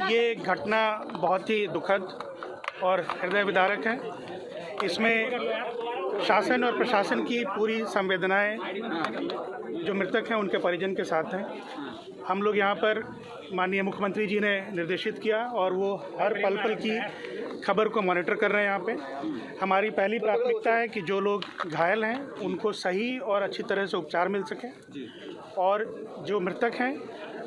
ये घटना बहुत ही दुखद और हृदय विदारक है। इसमें शासन और प्रशासन की पूरी संवेदनाएं जो मृतक हैं उनके परिजन के साथ हैं। हम लोग यहाँ पर माननीय मुख्यमंत्री जी ने निर्देशित किया और वो हर पल पल की खबर को मॉनिटर कर रहे हैं। यहाँ पे हमारी पहली प्राथमिकता है कि जो लोग घायल हैं उनको सही और अच्छी तरह से उपचार मिल सके और जो मृतक हैं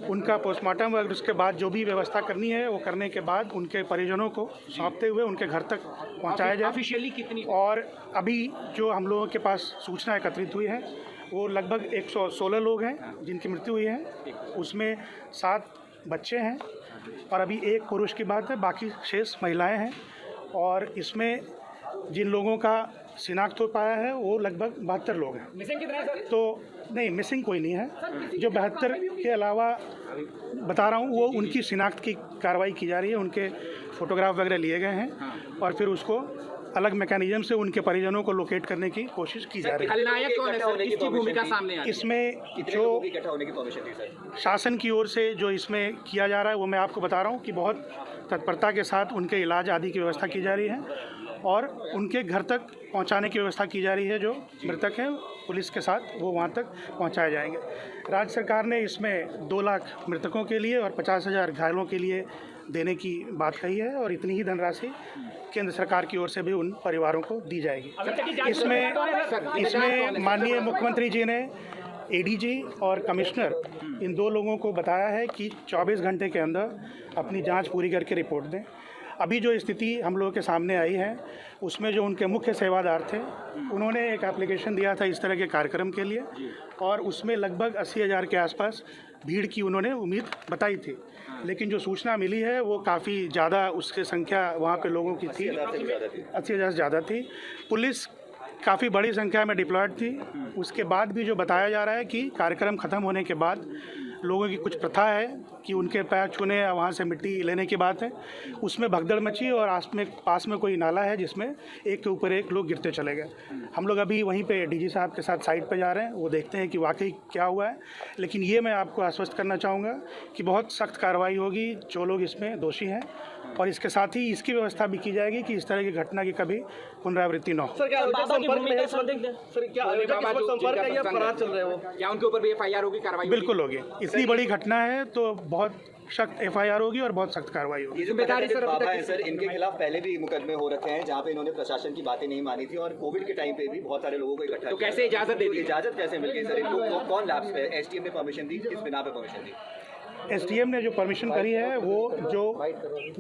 उनका पोस्टमार्टम और उसके बाद जो भी व्यवस्था करनी है वो करने के बाद उनके परिजनों को सौंपते हुए उनके घर तक पहुंचाया जाए। ऑफिशियली कितनी और अभी जो हम लोगों के पास सूचना एकत्रित हुई है वो लगभग 116 लोग हैं जिनकी मृत्यु हुई है। उसमें 7 बच्चे हैं और अभी 1 पुरुष की बात है, बाकी शेष महिलाएं हैं। और इसमें जिन लोगों का शिनाख्त हो पाया है वो लगभग 72 लोग हैं। मिसिंग कितने हैं सर? तो नहीं, मिसिंग कोई नहीं है। जो 72 के अलावा बता रहा हूँ वो उनकी शिनाख्त की कार्रवाई की जा रही है। उनके फोटोग्राफ वगैरह लिए गए हैं और फिर उसको अलग मैकेनिज्म से उनके परिजनों को लोकेट करने की कोशिश की जा रही है। खलनायक कौन है सर? किसकी भूमिका सामने आई? इसमें जो शासन की ओर से जो इसमें किया जा रहा है वो मैं आपको बता रहा हूँ कि बहुत तत्परता के साथ उनके इलाज आदि की व्यवस्था की जा रही है और उनके घर तक पहुंचाने की व्यवस्था की जा रही है। जो मृतक हैं पुलिस के साथ वो वहां तक पहुंचाए जाएंगे। राज्य सरकार ने इसमें 2 लाख मृतकों के लिए और 50,000 घायलों के लिए देने की बात कही है और इतनी ही धनराशि केंद्र सरकार की ओर से भी उन परिवारों को दी जाएगी। इसमें माननीय मुख्यमंत्री जी ने एडीजी और कमिश्नर इन 2 लोगों को बताया है कि 24 घंटे के अंदर अपनी जांच पूरी करके रिपोर्ट दें। अभी जो स्थिति हम लोगों के सामने आई है उसमें जो उनके मुख्य सेवादार थे उन्होंने एक एप्लीकेशन दिया था इस तरह के कार्यक्रम के लिए और उसमें लगभग 80,000 के आसपास भीड़ की उन्होंने उम्मीद बताई थी। लेकिन जो सूचना मिली है वो काफ़ी ज़्यादा उसकी संख्या वहाँ पे लोगों की थी, 80,000 से ज़्यादा थी। पुलिस काफ़ी बड़ी संख्या में डिप्लॉयड थी। उसके बाद भी जो बताया जा रहा है कि कार्यक्रम ख़त्म होने के बाद लोगों की कुछ प्रथा है कि उनके पैर छूने या वहाँ से मिट्टी लेने की बात है, उसमें भगदड़ मची और पास में कोई नाला है जिसमें एक के ऊपर एक लोग गिरते चले गए। हम लोग अभी वहीं पे डीजी साहब के साथ साइट पे जा रहे हैं, वो देखते हैं कि वाकई क्या हुआ है। लेकिन ये मैं आपको आश्वस्त करना चाहूँगा कि बहुत सख्त कार्रवाई होगी जो लोग इसमें दोषी हैं और इसके साथ ही इसकी व्यवस्था भी की जाएगी कि इस तरह की घटना की कभी पुनरावृत्ति न हो। सर, क्या उनके ऊपर भी एफआईआर होगी, कार्रवाई बिल्कुल होगी। इतनी बड़ी घटना है तो बहुत सख्त एफआईआर होगी और बहुत सख्त कार्रवाई होगी। सर, इनके खिलाफ पहले भी मुकदमे हो रखे हैं जहाँ पे इन्होंने प्रशासन की बातें नहीं मानी थी और कोविड के टाइम पे भी बहुत सारे लोगों को इकट्ठा तो कैसे इजाजत दे दी? इजाजत कैसे मिल गई सर इनको? कौन लैब्स पे एसटीएम ने परमिशन दी? किस बिना पे परमिशन दी? एसटीएम ने जो परमिशन करी है वो जो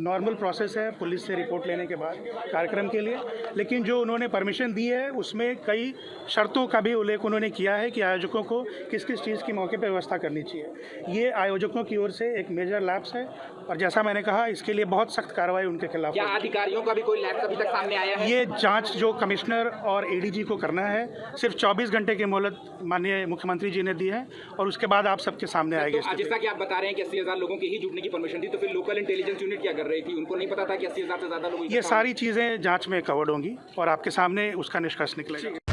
नॉर्मल प्रोसेस है पुलिस से रिपोर्ट लेने के बाद कार्यक्रम के लिए, लेकिन जो उन्होंने परमिशन दी है उसमें कई शर्तों का भी उल्लेख उन्होंने किया है कि आयोजकों को किस किस चीज़ की मौके पर व्यवस्था करनी चाहिए। ये आयोजकों की ओर से एक मेजर लैप्स है और जैसा मैंने कहा इसके लिए बहुत सख्त कार्रवाई उनके खिलाफ। क्या अधिकारियों का भी कोई लैप्स अभी तक सामने आया है? ये जाँच जो कमिश्नर और एडीजी को करना है, सिर्फ 24 घंटे की मोहलत माननीय मुख्यमंत्री जी ने दी है और उसके बाद आप सबके सामने आएगी। जैसा कि आप बता रहे हैं कि 80,000 लोगों के ही जुटने की परमिशन थी, तो फिर लोकल इंटेलिजेंस यूनिट क्या कर रही थी? उनको नहीं पता था कि 80,000 से ज़्यादा लोग? ये सारी चीज़ें जांच में कवर्ड होंगी और आपके सामने उसका निष्कर्ष निकलेगा।